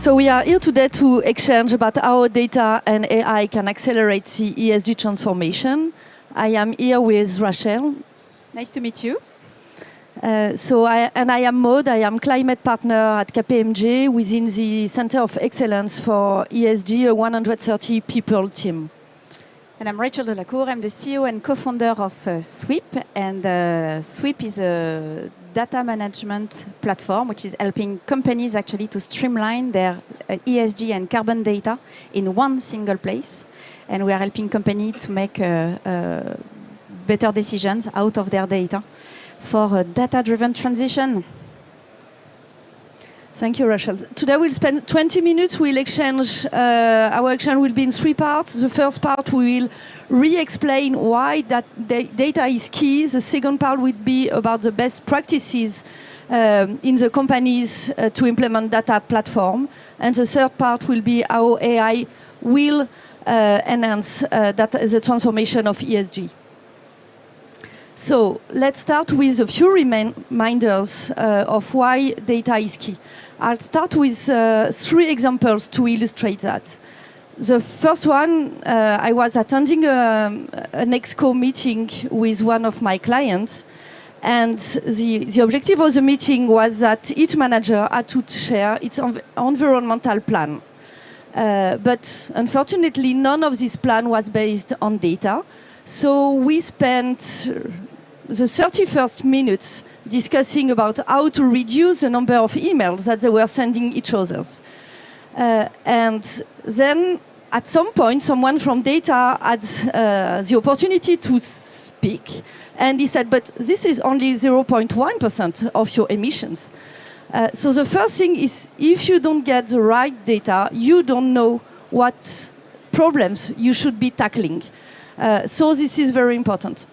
So we are here today to exchange about how data and AI can accelerate the ESG transformation. I am here with Rachel. Nice to meet you. I am Maud. I am climate partner at KPMG within the Center of Excellence for ESG, a 130 people team. And I'm Rachel Delacour. I'm the CEO and co-founder of Sweep. And Sweep is a data management platform which is helping companies actually to streamline their ESG and carbon data in one single place. And we are helping companies to make better decisions out of their data for a data-driven transition. Thank you, Rachel. Today we'll spend 20 minutes. We'll exchange. Our exchange will be in three parts. The first part we will re-explain why that data is key. The second part will be about the best practices in the companies to implement data platform. And the third part will be how AI will enhance the transformation of ESG. So let's start with a few reminders of why data is key. I'll start with three examples to illustrate that. The first one, I was attending an ExCo meeting with one of my clients, and the objective of the meeting was that each manager had to share its environmental plan. But unfortunately, none of this plan was based on data. So we spent the 31st minutes discussing about how to reduce the number of emails that they were sending each other. And then at some point, someone from data had the opportunity to speak. And he said, but this is only 0.1% of your emissions. So the first thing is, if you don't get the right data, you don't know what problems you should be tackling. So this is very important.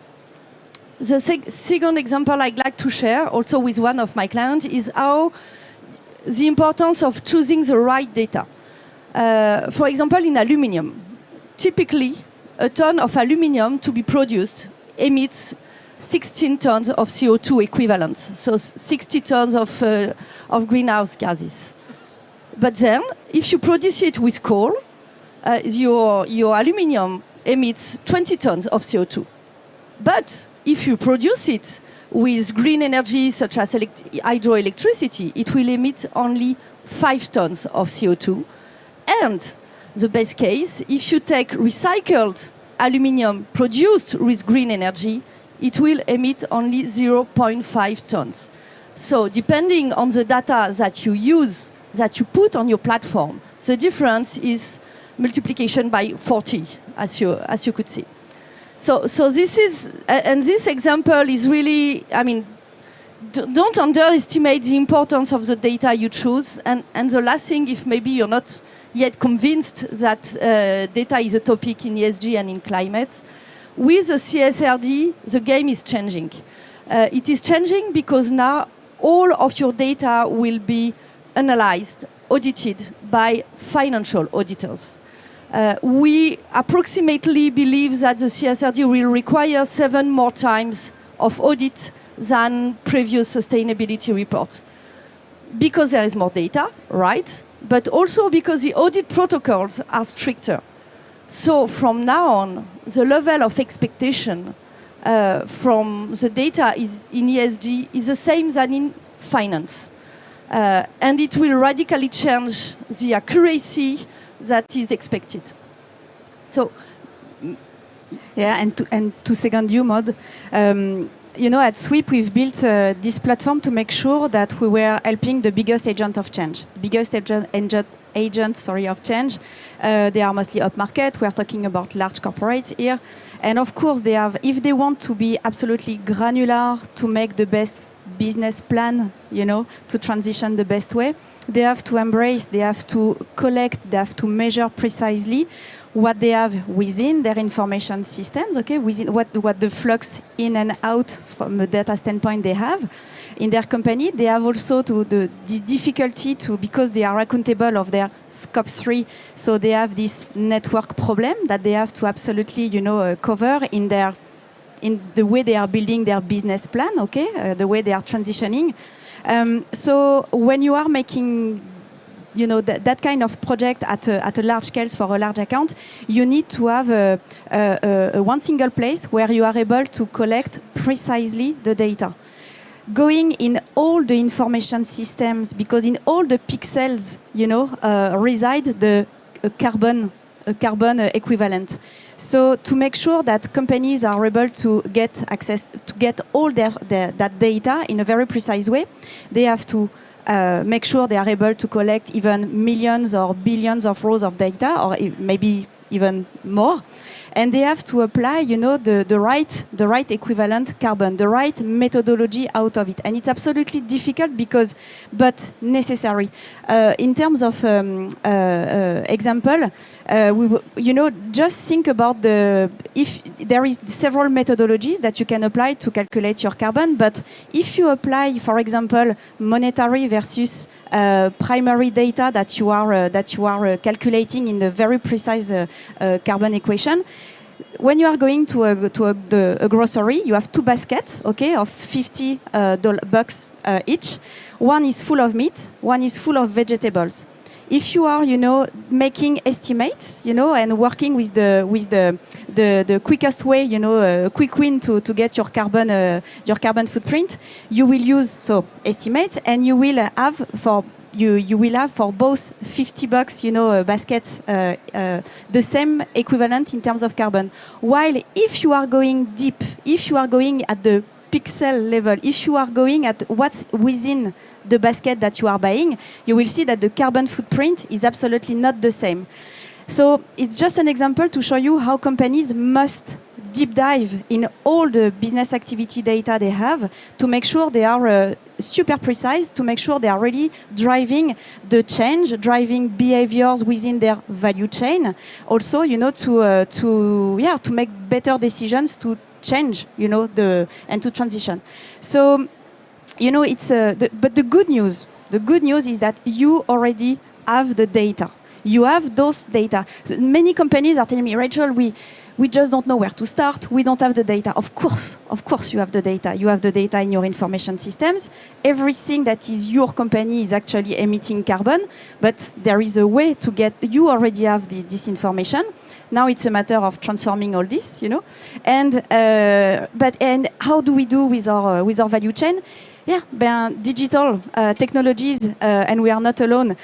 The second example I'd like to share, also with one of my clients, is how the importance of choosing the right data. For example, in aluminium, typically a ton of aluminium to be produced emits 16 tons of CO2 equivalent, so 60 tons of greenhouse gases. But then, if you produce it with coal, your aluminium emits 20 tons of CO2. But if you produce it with green energy, such as hydroelectricity, it will emit only 5 tons of CO2. And the best case, if you take recycled aluminium produced with green energy, it will emit only 0.5 tons. So depending on the data that you use, that you put on your platform, the difference is multiplication by 40, as you could see. So this is, and this example is really, I mean, don't underestimate the importance of the data you choose. And the last thing, if maybe you're not yet convinced that data is a topic in ESG and in climate, with the CSRD, the game is changing. It is changing because now all of your data will be analyzed, audited by financial auditors. We approximately believe that the CSRD will require 7 more times of audit than previous sustainability report. Because there is more data, right? But also because the audit protocols are stricter. So from now on, the level of expectation from the data in ESG is the same than in finance. And it will radically change the accuracy that is expected. So, yeah, and to second you, Maud, you know, at Sweep we've built this platform to make sure that we were helping the biggest agent of change, of change. They are mostly upmarket. We are talking about large corporates here, and of course they have, if they want to be absolutely granular to make the best business plan, you know, to transition the best way, they have to embrace, they have to collect, they have to measure precisely what they have within their information systems, okay, within what the flux in and out from a data standpoint they have in their company. They have also this difficulty to, because they are accountable of their scope 3, so they have this network problem that they have to absolutely, you know, cover in the way they are building their business plan, okay, the way they are transitioning. So when you are making you know, that kind of project at a large scale for a large account, you need to have a one single place where you are able to collect precisely the data. Going in all the information systems, because in all the pixels, you know, reside the carbon equivalent. So to make sure that companies are able to get access, to get all that data in a very precise way, they have to make sure they are able to collect even millions or billions of rows of data, or maybe even more. And they have to apply, you know, the right equivalent carbon, the right methodology out of it. And it's absolutely difficult but necessary. In terms of example, you know, just think about if there is several methodologies that you can apply to calculate your carbon, but if you apply, for example, monetary versus primary data that you are calculating in a very precise carbon equation. When you are going to a grocery, you have two baskets, okay, of $50 each. One is full of meat, one is full of vegetables. If you are, you know, making estimates, you know, and working with the quickest way, you know, quick win to get your carbon footprint, you will use estimates, and you will have for both $50, you know, baskets, the same equivalent in terms of carbon. While if you are going deep, if you are going at the pixel level, if you are going at what's within the basket that you are buying, you will see that the carbon footprint is absolutely not the same. So it's just an example to show you how companies must deep dive in all the business activity data they have to make sure they are super precise, to make sure they are really driving the change, driving behaviors within their value chain. Also, you know, to make better decisions to change, you know, and to transition. So, you know, but the good news is that you already have the data. You have those data. So many companies are telling me, Rachel, we just don't know where to start. We don't have the data. Of course, you have the data. You have the data in your information systems. Everything that is your company is actually emitting carbon, but there is a way to get. You already have this information. Now it's a matter of transforming all this, you know. And how do we do with our value chain? Yeah, digital technologies, and we are not alone,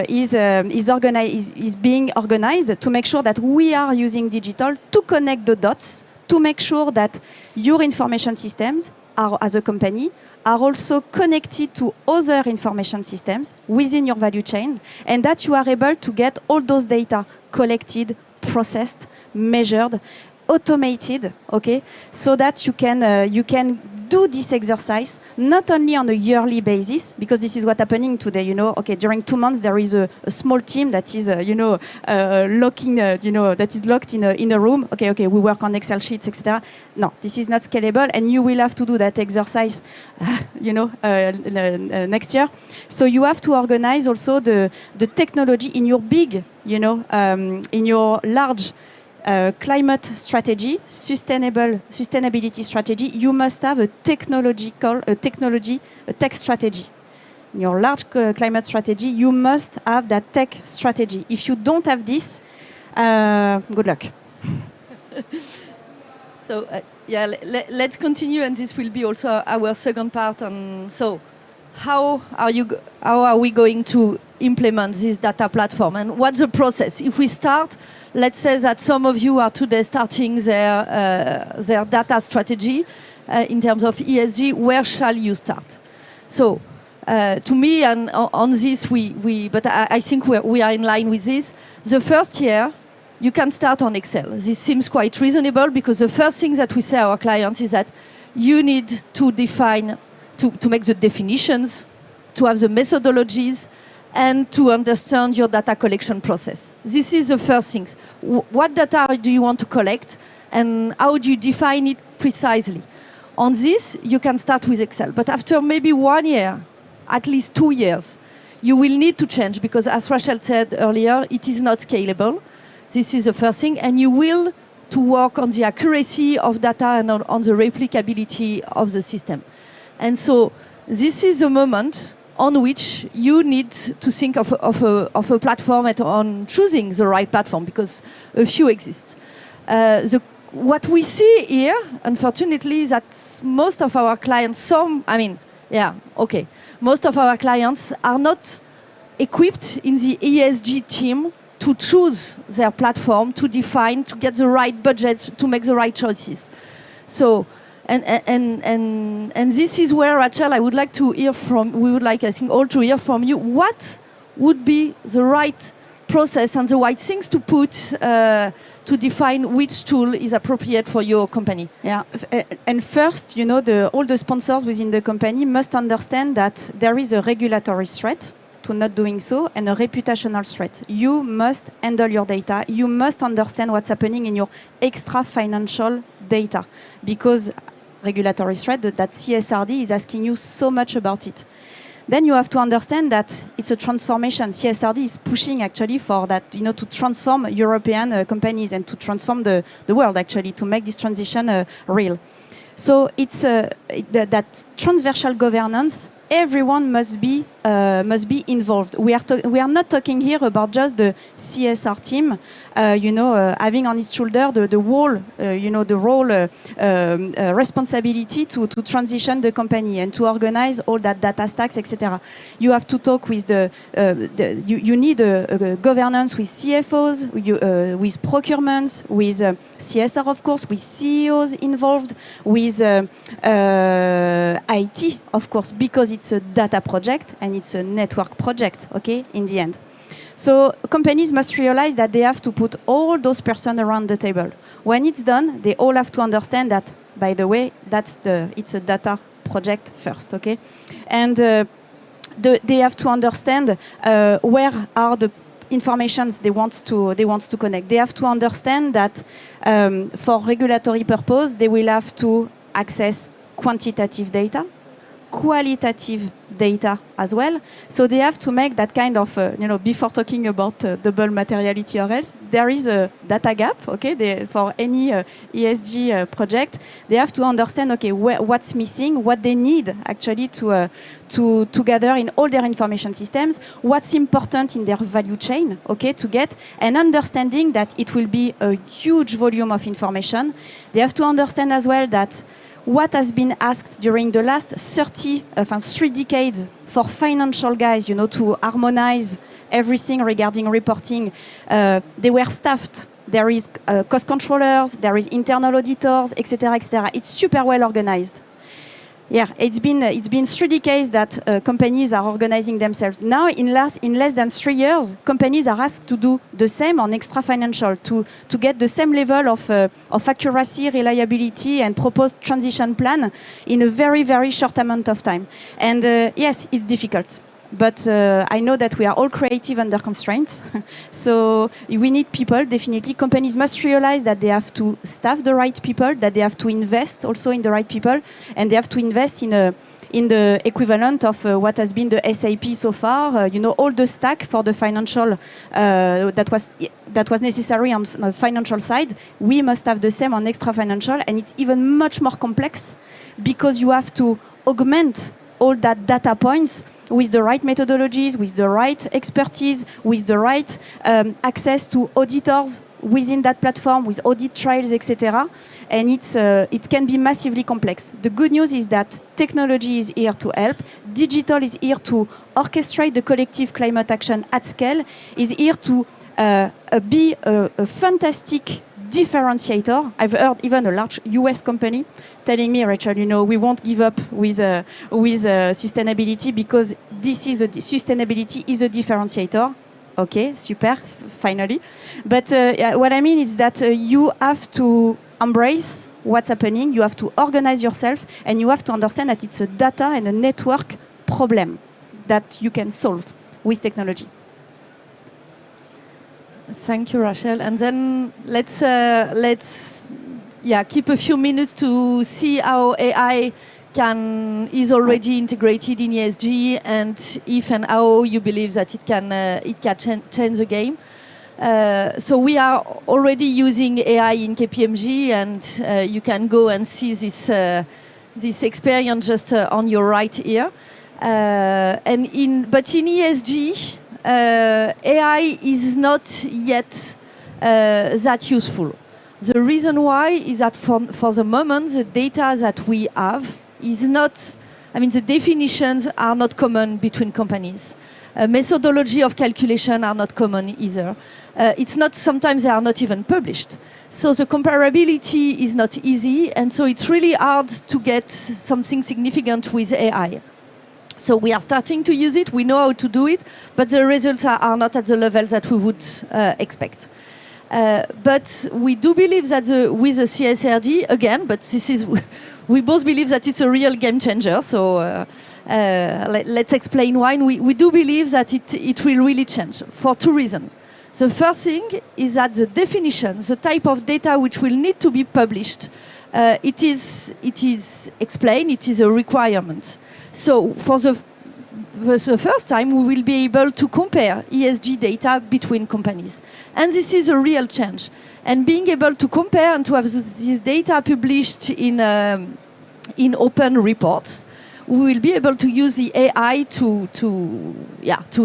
is being organized to make sure that we are using digital to connect the dots, to make sure that your information systems as a company are also connected to other information systems within your value chain, and that you are able to get all those data collected, processed, measured, automated, okay, so that you can do this exercise not only on a yearly basis, because this is what's happening today, you know. Okay, during 2 months there is a small team that is, that is locked in a room. Okay, we work on Excel sheets, etc. No, this is not scalable, and you will have to do that exercise, next year. So you have to organize also the technology in your big, in your large climate strategy, sustainability strategy. You must have a tech strategy. In your large climate strategy, you must have that tech strategy. If you don't have this, good luck. So let's continue, and this will be also our second part. So how are we going to implement this data platform, and what's the process? If we start, let's say that some of you are today starting their data strategy in terms of ESG. Where shall you start? So to me, and on this, but I think we are in line with this. The first year, you can start on Excel. This seems quite reasonable, because the first thing that we say to our clients is that you need to define, to make the definitions, to have the methodologies, and to understand your data collection process. This is the first thing. What data do you want to collect, and how do you define it precisely? On this, you can start with Excel. But after maybe 1 year, at least 2 years, you will need to change, because as Rachel said earlier, it is not scalable. This is the first thing. And you will to work on the accuracy of data and on the replicability of the system. And so this is the moment on which you need to think of a platform and on choosing the right platform, because a few exist. What we see here, unfortunately, is that most of our clients, most of our clients are not equipped in the ESG team to choose their platform, to define, to get the right budget, to make the right choices. So, and this is where, Rachel, I would like to hear from, we would like, I think, all to hear from you. What would be the right process and the right things to put to define which tool is appropriate for your company? Yeah, and first, you know, all the sponsors within the company must understand that there is a regulatory threat to not doing so and a reputational threat. You must handle your data. You must understand what's happening in your extra financial data, because regulatory threat, that CSRD is asking you so much about it. Then you have to understand that it's a transformation. CSRD is pushing actually for that, you know, to transform European companies and to transform the world actually, to make this transition real. So it's that transversal governance. Everyone must be involved. We are not talking here about just the CSR team, having on its shoulder the whole, the role responsibility to transition the company and to organize all that data stacks, etc. You have to talk with you need a governance with CFOs, with procurements, with CSR, of course, with CEOs involved, with IT, of course, because it's a data project and it's a network project, okay, in the end. So companies must realize that they have to put all those persons around the table. When it's done, they all have to understand that, by the way, it's a data project first, okay? And they have to understand where are the informations they want to connect. They have to understand that for regulatory purpose, they will have to access quantitative data, qualitative data as well. So they have to make that kind of, before talking about double materiality or else, there is a data gap, okay, for any ESG project. They have to understand, okay, what's missing, what they need actually to gather in all their information systems, what's important in their value chain, okay, to get, and understanding that it will be a huge volume of information. They have to understand as well that what has been asked during the last 3 decades for financial guys, to harmonize everything regarding reporting, they were staffed. There is cost controllers, there is internal auditors, etc., etc. It's super well organized. Yeah, it's been 3 decades that companies are organizing themselves. Now, in less than 3 years, companies are asked to do the same on extra financial, to get the same level of accuracy, reliability, and proposed transition plan in a very, very short amount of time. And yes, it's difficult. But I know that we are all creative under constraints. So we need people, definitely. Companies must realize that they have to staff the right people, that they have to invest also in the right people, and they have to invest in the equivalent of what has been the SAP so far. All the stack for the financial that was necessary on the financial side. We must have the same on extra financial, and it's even much more complex because you have to augment all that data points with the right methodologies, with the right expertise, with the right access to auditors within that platform, with audit trails, etc. And it can be massively complex. The good news is that technology is here to help. Digital is here to orchestrate the collective climate action at scale, is here to be a fantastic differentiator. I've heard even a large US company telling me, Rachel, we won't give up with sustainability because sustainability is a differentiator. Okay, super, finally. But what I mean is that you have to embrace what's happening, you have to organize yourself, and you have to understand that it's a data and a network problem that you can solve with technology. Thank you, Rachel. And then let's keep a few minutes to see how AI is already integrated in ESG, and if and how you believe that it can change the game. So we are already using AI in KPMG, and you can go and see this experience just on your right here. But in ESG, AI is not yet that useful. The reason why is that for the moment, the data that we have is not, the definitions are not common between companies. Methodology of calculation are not common either. Sometimes they are not even published. So the comparability is not easy, and so it's really hard to get something significant with AI. So we are starting to use it, we know how to do it, but the results are not at the level that we would expect. But we do believe that with the CSRD, again, but we both believe that it's a real game changer, so let's explain why. We do believe that it will really change for two reasons. The first thing is that the definition, the type of data which will need to be published, it is explained, it is a requirement. So for the first time, we will be able to compare ESG data between companies. And this is a real change. And being able to compare and to have this data published in open reports, we will be able to use the AI to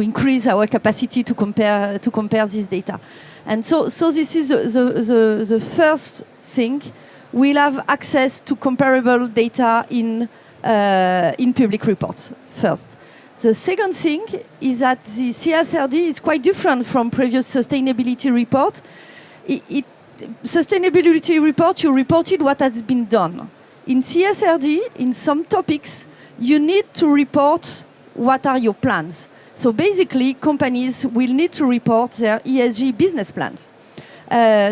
increase our capacity to compare this data. And so this is the first thing. We'll have access to comparable data in public reports first. The second thing is that the CSRD is quite different from previous sustainability report. Sustainability report, you reported what has been done. In CSRD, in some topics, you need to report what are your plans. So basically, companies will need to report their ESG business plans.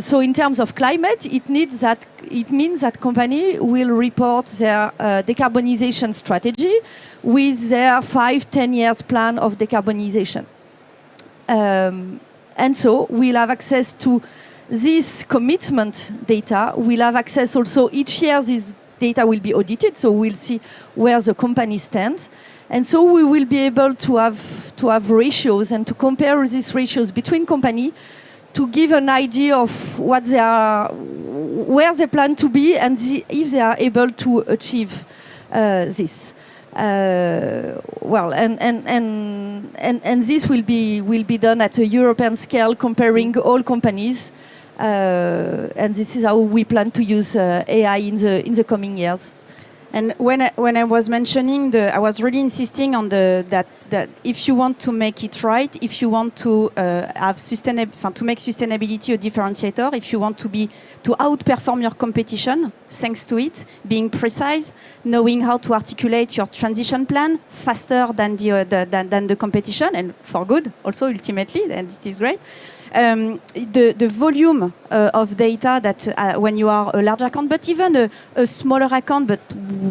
So in terms of climate, it means that company will report their decarbonization strategy with their 5-10 years plan of decarbonization. And so we'll have access to this commitment data. We'll have access also each year. This data will be audited, so we'll see where the company stands. And so we will be able to have ratios and to compare these ratios between companies to give an idea of what they are, where they plan to be, and if they are able to achieve this. And this will be done at a European scale, comparing all companies. And this is how we plan to use AI in the coming years. And when I was mentioning, I was really insisting on that if you want to make it right, if you want to to make sustainability a differentiator, if you want to outperform your competition, thanks to it, being precise, knowing how to articulate your transition plan faster than the competition, and for good also ultimately, and this is great. The volume of data that when you are a large account, but even a smaller account, but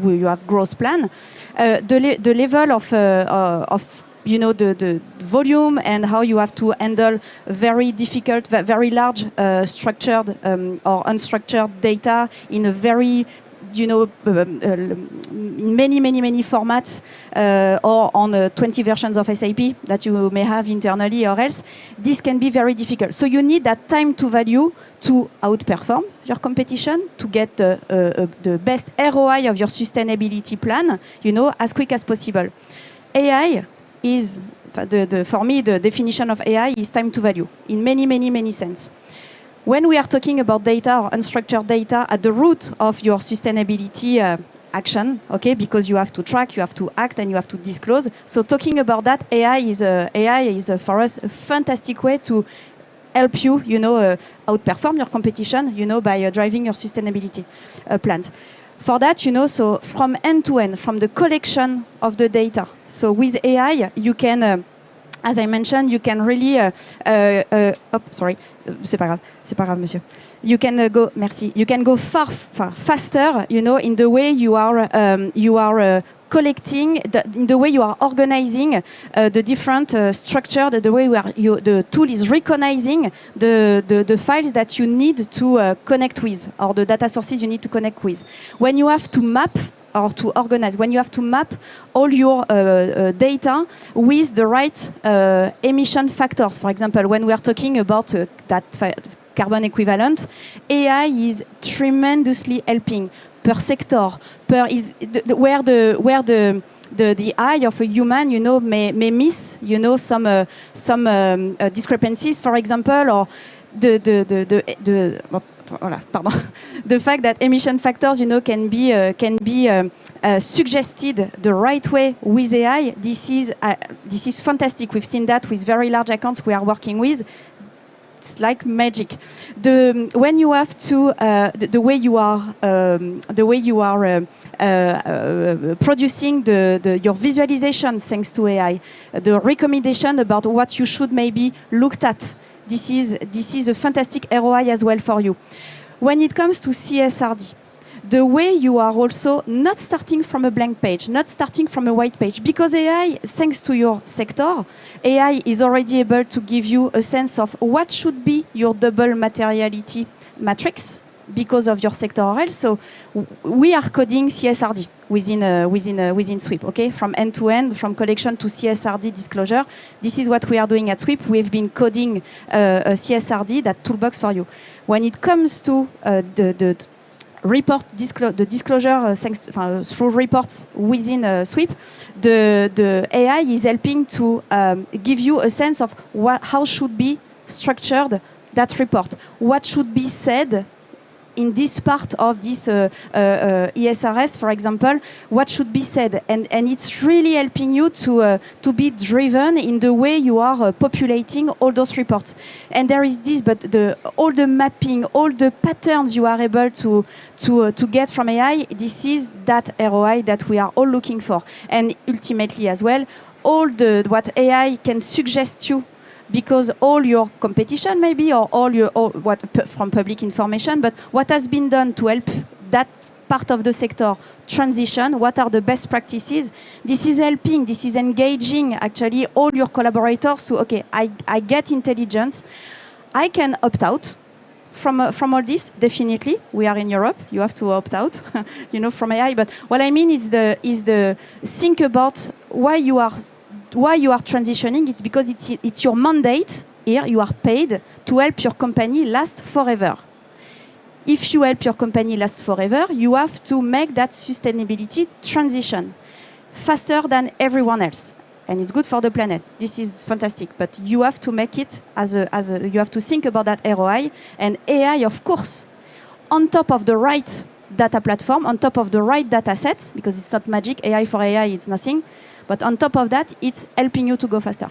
you have growth plan, the level of the volume and how you have to handle very difficult, very large structured or unstructured data in a very in many formats or on 20 versions of SAP that you may have internally or else, this can be very difficult. So you need that time to value to outperform your competition, to get the best ROI of your sustainability plan, as quick as possible. AI is, for me, the definition of AI is time to value in many sense. When we are talking about data or unstructured data at the root of your sustainability action, okay, because you have to track, you have to act, and you have to disclose. So talking about that, AI is for us a fantastic way to help you, outperform your competition, by driving your sustainability plans. For that, so from end to end, from the collection of the data. So with AI, you can. As I mentioned, you can really. C'est pas grave, monsieur. You can go. Merci. You can go far faster. In the way you are collecting, in the way you are organizing the different structure, the way the tool is recognizing the files that you need to connect with, or the data sources you need to connect with. When you have to map or to organize, when you have to map all your data with the right emission factors. For example, when we are talking about that carbon equivalent, AI is tremendously helping per sector, where the the eye of a human, may miss, some discrepancies, for example, or the fact that emission factors, can be suggested the right way with AI. This is fantastic. We've seen that with very large accounts we are working with. It's like magic. When you have to the way you are producing your visualization thanks to AI, the recommendation about what you should maybe look at. This is a fantastic ROI as well for you. When it comes to CSRD, the way you are also not starting from a blank page, not starting from a white page, because AI, thanks to your sector, AI is already able to give you a sense of what should be your double materiality matrix because of your sectoral. So we are coding CSRD within Sweep, okay? From end to end, from collection to CSRD disclosure. This is what we are doing at Sweep. We've been coding a CSRD, that toolbox for you. When it comes to the disclosure through reports within Sweep, the AI is helping to give you a sense of how should be structured that report, what should be said in this part of this ESRS, for example, what should be said, and it's really helping you to be driven in the way you are populating all those reports. And there is this, but all the mapping, all the patterns you are able to get from AI, this is that ROI that we are all looking for, and ultimately as well, what AI can suggest you. Because all your competition maybe, or what from public information, but what has been done to help that part of the sector transition, what are the best practices, this is helping, this is engaging actually all your collaborators to, okay, I get intelligence, I can opt out from all this, definitely. We are in Europe, you have to opt out, from AI, but what I mean is the think about why you are transitioning. It's because it's your mandate here. You are paid to help your company last forever. If you help your company last forever, you have to make that sustainability transition faster than everyone else, and it's good for the planet. This is fantastic, but you have to make it you have to think about that ROI, and AI, of course, on top of the right data platform, on top of the right data sets, because it's not magic. AI for AI, it's nothing. But on top of that, it's helping you to go faster.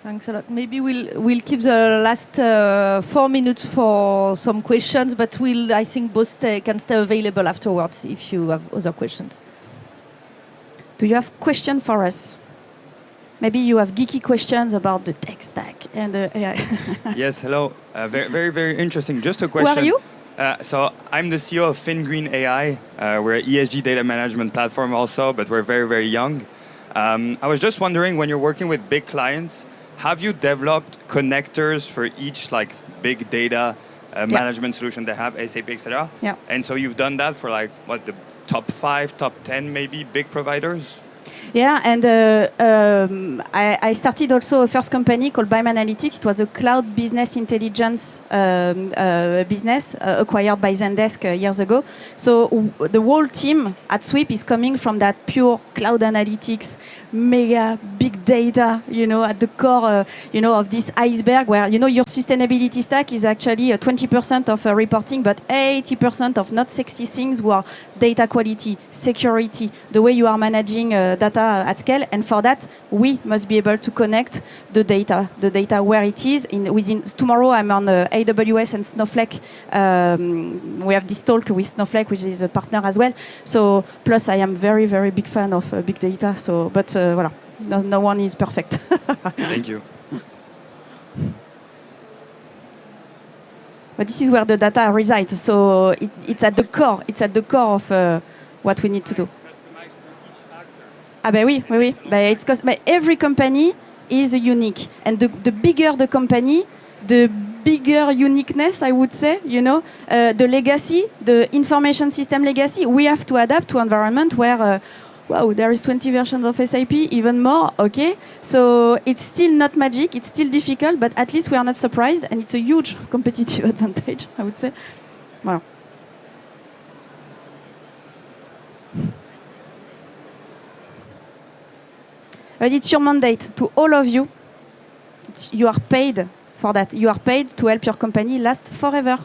Thanks a lot. Maybe we'll keep the last 4 minutes for some questions, but I think both can stay available afterwards if you have other questions. Do you have questions for us? Maybe you have geeky questions about the tech stack and the AI. Yes, hello. Very, very, very interesting. Just a question. Who are you? So I'm the CEO of FinGreen AI. We're an ESG data management platform also, but we're very, very young. I was just wondering, when you're working with big clients, have you developed connectors for each big data management solution they have, SAP, etc.? Yeah. And so you've done that for the top 5, top 10 maybe big providers? Yeah, and I started also a first company called BIM Analytics. It was a cloud business intelligence business acquired by Zendesk years ago. So the whole team at Sweep is coming from that pure cloud analytics, mega big data, at the core, of this iceberg where, your sustainability stack is actually 20% of reporting, but 80% of not sexy things were data quality, security, the way you are managing data at scale. And for that, we must be able to connect the data where it is. Tomorrow, I'm on AWS and Snowflake. We have this talk with Snowflake, which is a partner as well. So, plus I am very, very big fan of big data. So, but voilà, no one is perfect. Thank you. But this is where the data resides. So it's at the core. It's at the core of what we need to do. Ah ben oui. But every company is unique, and the bigger the company, the bigger uniqueness, I would say. The legacy, the information system legacy. We have to adapt to environment where, there is 20 versions of SAP, even more. Okay, so it's still not magic. It's still difficult, but at least we are not surprised, and it's a huge competitive advantage, I would say. Voilà. But it's your mandate to all of you. You are paid for that. You are paid to help your company last forever.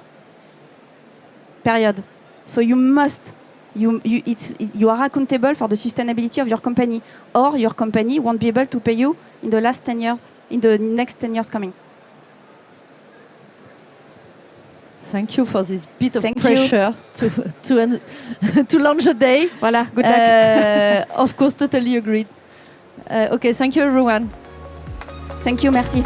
Period. So you must. You are accountable for the sustainability of your company, or your company won't be able to pay you in the last 10 years, in the next 10 years coming. Thank you for this bit of Thank pressure to launch a day. Voilà, good luck. Of course, totally agreed. Okay, thank you everyone. Thank you, merci.